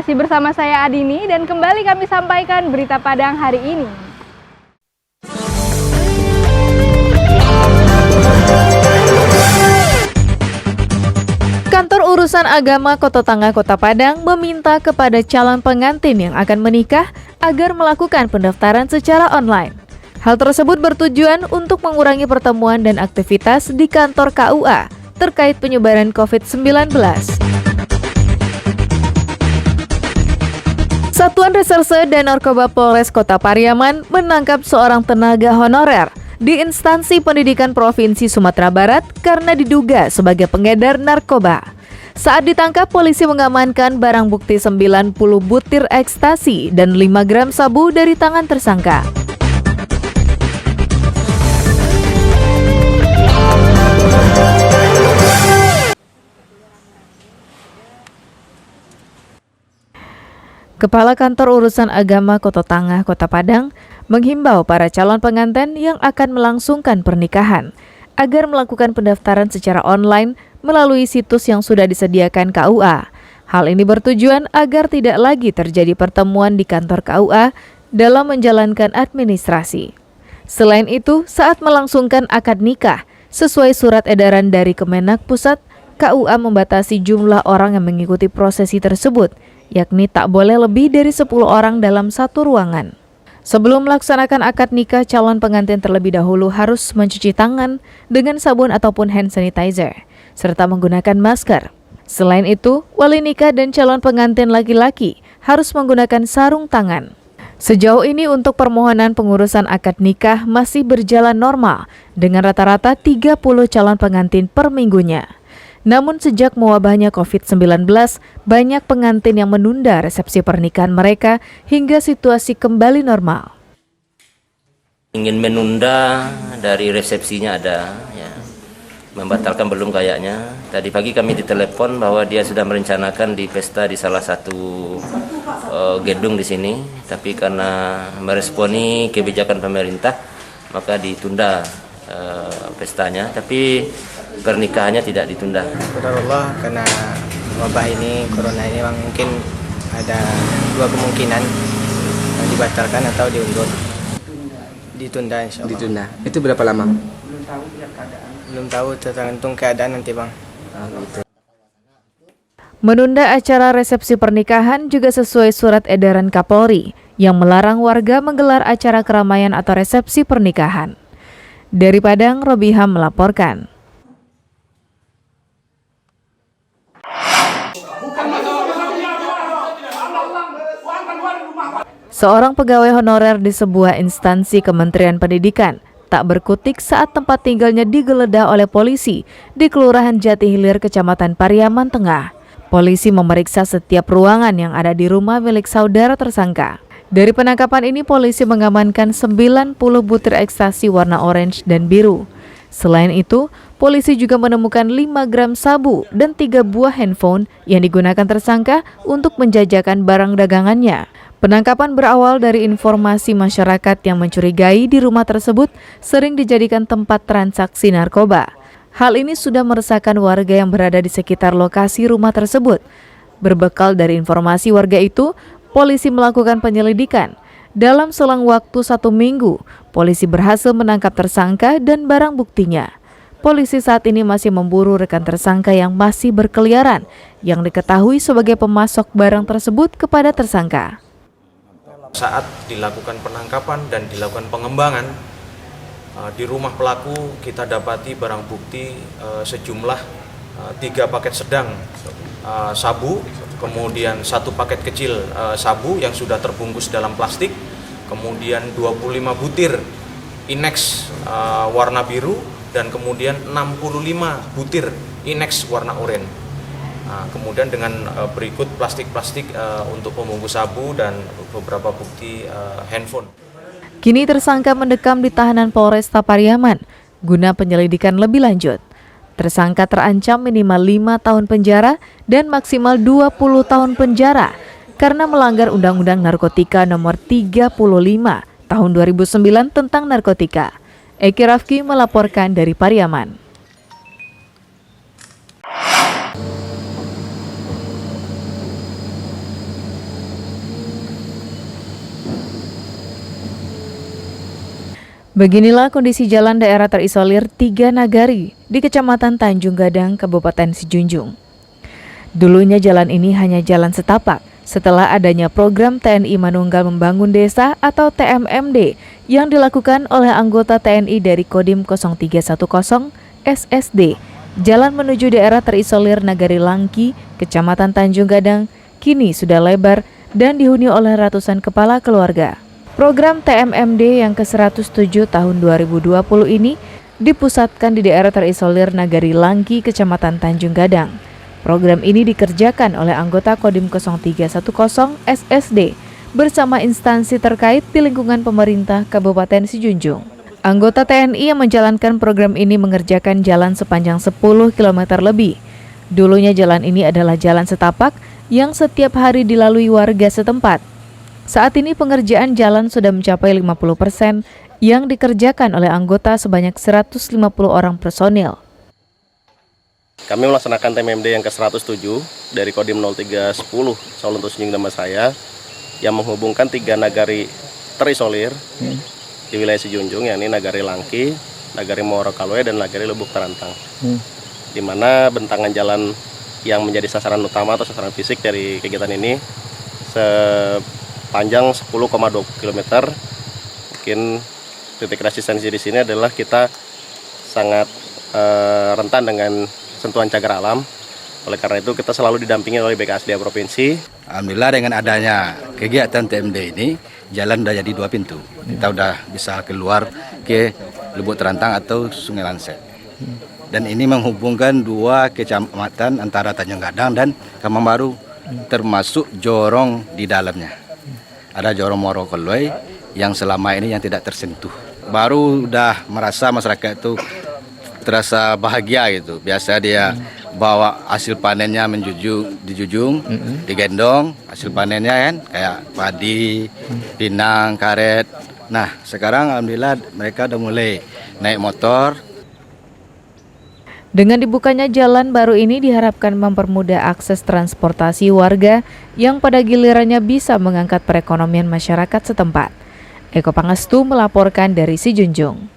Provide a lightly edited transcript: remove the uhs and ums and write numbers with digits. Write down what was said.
Masih bersama saya Adini dan kembali kami sampaikan berita Padang hari ini. Kantor Urusan Agama Kota Tangah Kota Padang meminta kepada calon pengantin yang akan menikah agar melakukan pendaftaran secara online. Hal tersebut bertujuan untuk mengurangi pertemuan dan aktivitas di kantor KUA terkait penyebaran COVID-19. Satuan Reserse dan Narkoba Polres Kota Pariaman menangkap seorang tenaga honorer di instansi pendidikan Provinsi Sumatera Barat karena diduga sebagai pengedar narkoba. Saat ditangkap, polisi mengamankan barang bukti 90 butir ekstasi dan 5 gram sabu dari tangan tersangka. Kepala Kantor Urusan Agama Kota Tangah Kota Padang menghimbau para calon pengantin yang akan melangsungkan pernikahan agar melakukan pendaftaran secara online melalui situs yang sudah disediakan KUA. Hal ini bertujuan agar tidak lagi terjadi pertemuan di kantor KUA dalam menjalankan administrasi. Selain itu, saat melangsungkan akad nikah, sesuai surat edaran dari Kemenak Pusat, KUA membatasi jumlah orang yang mengikuti prosesi tersebut, yakni tak boleh lebih dari 10 orang dalam satu ruangan. Sebelum melaksanakan akad nikah, calon pengantin terlebih dahulu harus mencuci tangan dengan sabun ataupun hand sanitizer, serta menggunakan masker. Selain itu, wali nikah dan calon pengantin laki-laki harus menggunakan sarung tangan. Sejauh ini untuk permohonan pengurusan akad nikah masih berjalan normal dengan rata-rata 30 calon pengantin per minggunya. Namun sejak mewabahnya COVID-19, banyak pengantin yang menunda resepsi pernikahan mereka hingga situasi kembali normal. Ingin menunda dari resepsinya ada, ya. Membatalkan belum kayaknya. Tadi pagi kami ditelepon bahwa dia sudah merencanakan di pesta di salah satu gedung di sini, tapi karena meresponi kebijakan pemerintah, maka ditunda pestanya. Tapi pernikahannya tidak ditunda. Allah, karena wabah ini, corona ini memang mungkin ada dua kemungkinan, dibatalkan atau diundur. Ditunda insya Allah. Ditunda. Itu berapa lama? Belum tahu, tergantung keadaan nanti bang. Menunda acara resepsi pernikahan juga sesuai surat edaran Kapolri yang melarang warga menggelar acara keramaian atau resepsi pernikahan. Dari Padang, Robiham melaporkan. Seorang pegawai honorer di sebuah instansi Kementerian Pendidikan tak berkutik saat tempat tinggalnya digeledah oleh polisi di Kelurahan Jatihilir, Kecamatan Pariaman Tengah. Polisi memeriksa setiap ruangan yang ada di rumah milik saudara tersangka. Dari penangkapan ini, polisi mengamankan 90 butir ekstasi warna orange dan biru. Selain itu, polisi juga menemukan 5 gram sabu dan 3 buah handphone yang digunakan tersangka untuk menjajakan barang dagangannya. Penangkapan berawal dari informasi masyarakat yang mencurigai di rumah tersebut sering dijadikan tempat transaksi narkoba. Hal ini sudah meresahkan warga yang berada di sekitar lokasi rumah tersebut. Berbekal dari informasi warga itu, polisi melakukan penyelidikan. Dalam selang waktu 1 minggu, polisi berhasil menangkap tersangka dan barang buktinya. Polisi saat ini masih memburu rekan tersangka yang masih berkeliaran, yang diketahui sebagai pemasok barang tersebut kepada tersangka. Saat dilakukan penangkapan dan dilakukan pengembangan, di rumah pelaku kita dapati barang bukti sejumlah 3 paket sedang sabu, kemudian 1 paket kecil sabu yang sudah terbungkus dalam plastik, kemudian 25 butir Inex warna biru, dan kemudian 65 butir Inex warna oranye. Kemudian dengan berikut plastik-plastik untuk pembungkus sabu dan beberapa bukti handphone. Kini tersangka mendekam di tahanan Polresta Pariaman guna penyelidikan lebih lanjut. Tersangka terancam minimal 5 tahun penjara dan maksimal 20 tahun penjara karena melanggar Undang-Undang Narkotika Nomor 35 Tahun 2009 tentang narkotika. Eki Rafki melaporkan dari Pariaman. Beginilah kondisi jalan daerah terisolir 3 Nagari di Kecamatan Tanjung Gadang, Kabupaten Sijunjung. Dulunya jalan ini hanya jalan setapak setelah adanya program TNI Manunggal Membangun Desa atau TMMD yang dilakukan oleh anggota TNI dari Kodim 0310 SSD. Jalan menuju daerah terisolir Nagari Langki, Kecamatan Tanjung Gadang, kini sudah lebar dan dihuni oleh ratusan kepala keluarga. Program TMMD yang ke-107 tahun 2020 ini dipusatkan di daerah terisolir Nagari Langki, Kecamatan Tanjung Gadang. Program ini dikerjakan oleh anggota Kodim 0310 SSD bersama instansi terkait di lingkungan pemerintah Kabupaten Sijunjung. Anggota TNI yang menjalankan program ini mengerjakan jalan sepanjang 10 km lebih. Dulunya jalan ini adalah jalan setapak yang setiap hari dilalui warga setempat. Saat ini pengerjaan jalan sudah mencapai 50% yang dikerjakan oleh anggota sebanyak 150 orang personil. Kami melaksanakan TMMD yang ke-107 dari Kodim 0310 Solo Sijunjung nama saya yang menghubungkan 3 nagari terisolir di wilayah Sijunjung, yakni Nagari Langki, Nagari Muaro Kalwe, dan Nagari Lubuk Tarantang. Di mana bentangan jalan yang menjadi sasaran utama atau sasaran fisik dari kegiatan ini sepanjang 10,2 km. Mungkin titik resistensi di sini adalah kita sangat rentan dengan sentuhan cagar alam. Oleh karena itu kita selalu didampingi oleh BKSDA Provinsi. Alhamdulillah dengan adanya kegiatan TMD ini, jalan udah jadi 2 pintu. Kita udah bisa keluar ke Lubuk Terantang atau Sungai Lanset. Dan ini menghubungkan 2 kecamatan antara Tanjung Gadang dan Kamangbaru, termasuk jorong di dalamnya. Ada jorong Muaro Kalwe yang selama ini yang tidak tersentuh. Baru udah merasa masyarakat itu terasa bahagia gitu. Biasa dia bawa hasil panennya dijujung, digendong hasil panennya kan, kayak padi, pinang, karet. Nah, sekarang alhamdulillah mereka udah mulai naik motor. Dengan dibukanya jalan baru ini diharapkan mempermudah akses transportasi warga yang pada gilirannya bisa mengangkat perekonomian masyarakat setempat. Eko Pangestu melaporkan dari Sijunjung.